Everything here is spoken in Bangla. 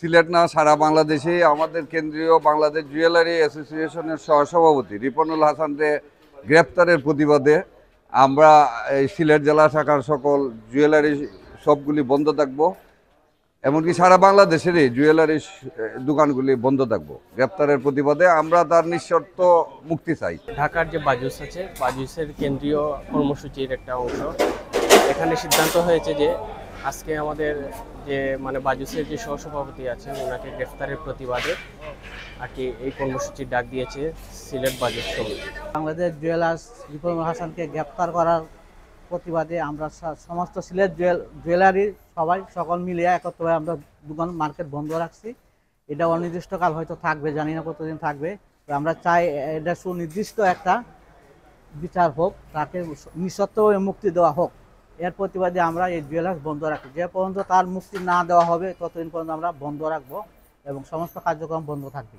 সিলেট না সারা বাংলাদেশে আমাদের কেন্দ্রীয় বাংলাদেশ জুয়েলারি অ্যাসোসিয়েশনের সহসভাপতি রিপনুল হাসানকে গ্রেপ্তারের প্রতিবাদে আমরা এই সিলেট জেলা শাখার সকল জুয়েলারি শপগুলি বন্ধ থাকবো, এমনকি সারা বাংলাদেশেরই জুয়েলারি দোকানগুলি বন্ধ থাকবো। গ্রেপ্তারের প্রতিবাদে আমরা তার নিঃশর্ত মুক্তি চাই। ঢাকার যে বাজুস আছে, বাজুসের কেন্দ্রীয় কর্মসূচির একটা অংশ। এখানে সিদ্ধান্ত হয়েছে যে আজকে আমাদের যে বাজুসের যে সহসভাপতি আছেন ওনাকে গ্রেফতারের প্রতিবাদে আর কি এই কর্মসূচির ডাক দিয়েছে সিলেট বাজুস সমিতি। বাংলাদেশ জুয়েলার্স রিপনুল হাসানকে গ্রেপ্তার করার প্রতিবাদে আমরা সমস্ত সিলেট জুয়েলারি সকল মিলিয়ে একত্রভাবে আমরা দোকান মার্কেট বন্ধ রাখছি। এটা অনির্দিষ্টকাল হয়তো থাকবে, জানি না কতদিন থাকবে। তো আমরা চাই এটা সুনির্দিষ্ট একটা বিচার হোক, তাকে নিঃশর্তভাবে মুক্তি দেওয়া হোক। এর প্রতিবাদে আমরা এই জুয়েলার্স বন্ধ রাখি। যে পর্যন্ত তার মুক্তি না দেওয়া হবে ততদিন পর্যন্ত আমরা বন্ধ রাখবো এবং সমস্ত কার্যক্রম বন্ধ থাকবে।